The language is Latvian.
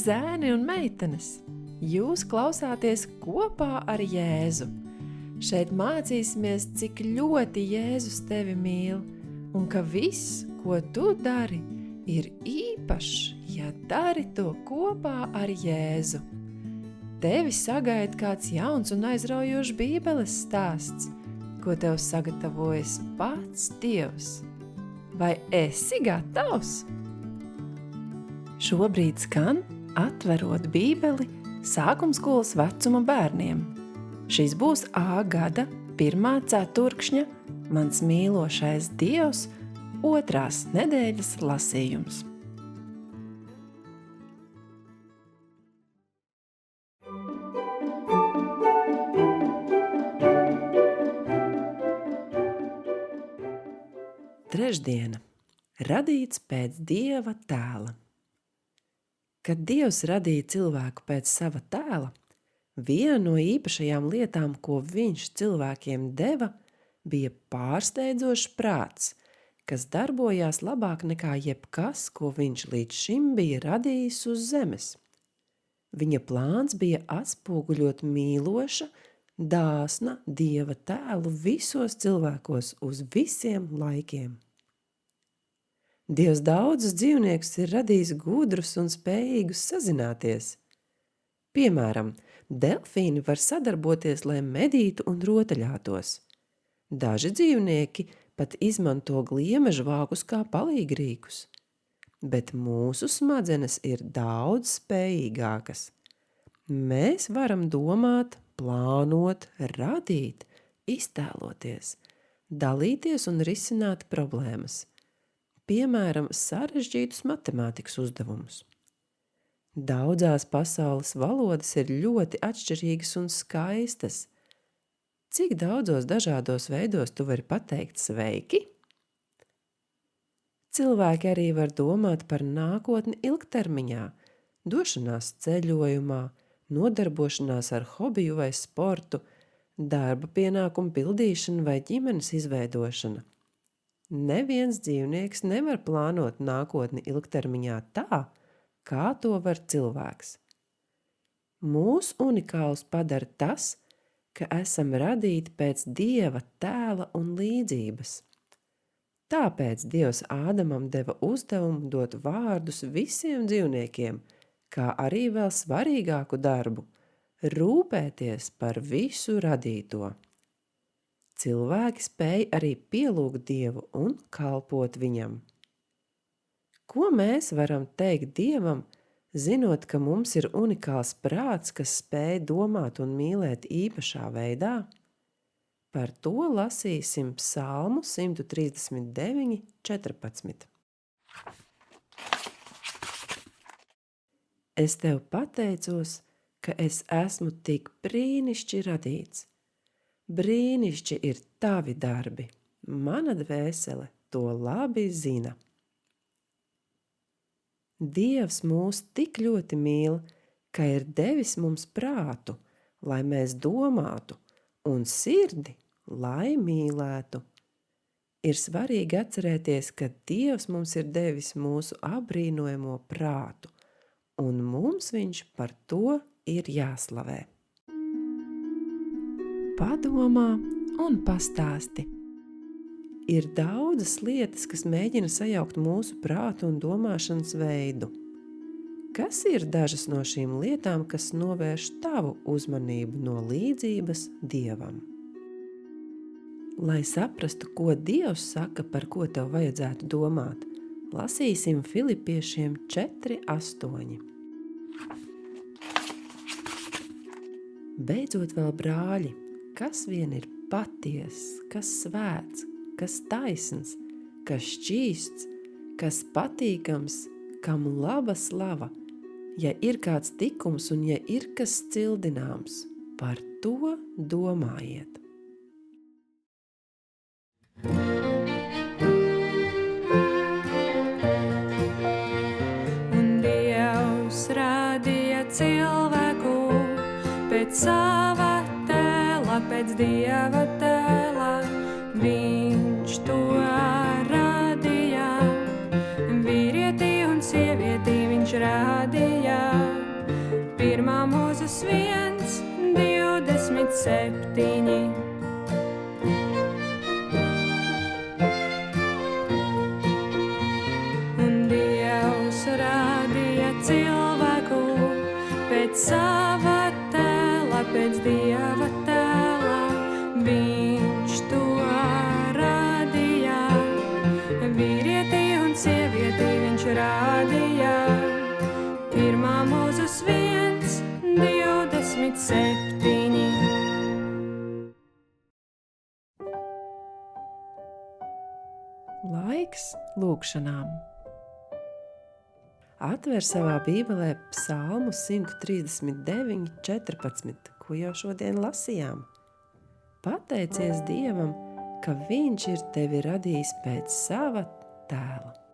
zēni un meitenes! Jūs klausāties kopā ar Jēzu. Šeit mācīsimies, cik ļoti Jēzus tevi mīl un ka viss, ko tu dari, ir īpašs, ja dari to kopā ar Jēzu. Tevi sagaida kāds jauns un aizraujošs Bībeles stāsts, ko tev sagatavojas pats Dievs. Vai esi gatavs? Šobrīd skan Atverot Bībeli sākumskolas vecuma bērniem. Šis būs A gada 1. ceturkšņa Mans mīlošais Dievs 2. nedēļas lasījums. Trešdiena. Radīts pēc Dieva tēla. Kad Dievs radīja cilvēku pēc sava tēla, viena no īpašajām lietām, ko viņš cilvēkiem deva, bija pārsteidzošs prāts, kas darbojās labāk nekā jebkas, ko viņš līdz šim bija radījis uz zemes. Viņa plāns bija atspoguļot mīloša, dāsna Dieva tēlu visos cilvēkos uz visiem laikiem. Dievs daudzus dzīvniekus ir radījis gudrus un spējīgus sazināties. Piemēram, delfīni var sadarboties, lai medītu un rotaļātos. Daži dzīvnieki pat izmanto gliemežvākus kā palīgrīkus, bet mūsu smadzenes ir daudz spējīgākas. Mēs varam domāt, plānot, radīt, iztēloties, dalīties un risināt problēmas. Piemēram, sarežģītus matemātikas uzdevumus. Daudzās pasaules valodas ir ļoti atšķirīgas un skaistas. Cik daudzos dažādos veidos tu vari pateikt sveiki? Cilvēki arī var domāt par nākotni ilgtermiņā, došanās ceļojumā, nodarbošanās ar hobiju vai sportu, darba pienākumu pildīšanu vai ģimenes izveidošanu. Neviens dzīvnieks nevar plānot nākotni ilgtermiņā tā, kā to var cilvēks. Mūs unikāls padara tas, ka esam radīti pēc Dieva tēla un līdzības. Tāpēc Dievs Ādamam deva uzdevumu dot vārdus visiem dzīvniekiem, kā arī vēl svarīgāku darbu – rūpēties par visu radīto. Cilvēki spēj arī pielūgt Dievu un kalpot viņam. Ko mēs varam teikt Dievam, zinot, ka mums ir unikāls prāts, kas spēj domāt un mīlēt īpašā veidā? Par to lasīsim Psalmu 139, 14. Es tev pateicos, ka es esmu tik brīnišķi radīts. Brīnišķi ir tavi darbi, mana dvēsele to labi zina. Dievs mūs tik ļoti mīl, ka ir devis mums prātu, lai mēs domātu, un sirdi, lai mīlētu. Ir svarīgi atcerēties, ka Dievs mums ir devis mūsu apbrīnojamo prātu, un mums viņš par to ir jāslavē. Padomā un pastāsti. Ir daudzas lietas, kas mēģina sajaukt mūsu prātu un domāšanas veidu. Kas ir dažas no šīm lietām, kas novērš tavu uzmanību no līdzības Dievam? Lai saprastu, ko Dievs saka, par ko tev vajadzētu domāt, lasīsim Filipiešiem 4:8. Beidzot vēl, brāļi, kas vien ir patiess, kas svēts, kas taisns, kas šķīsts, kas patīkams, kam laba slava, ja ir kāds tikums un ja ir kas cildināms, par to domājiet. Un Dievs radīja cilvēku pēc sava tēla, pēc Dieva tēla, viņš to radīja. Vīrieti un sievieti viņš radīja. 7. Un Dievs radīja cilvēku pēc sava tēla, pēc Dieva tēla. Viņš to radīja, vīrieti un sievieti viņš radīja. 1. Mūzes 1:27. Laiks lūgšanām. Atver savā bībelē Psalmu 139:14, ko jau šodien lasījām. Pateicies Dievam, ka Viņš ir tevi radījis pēc sava tēla.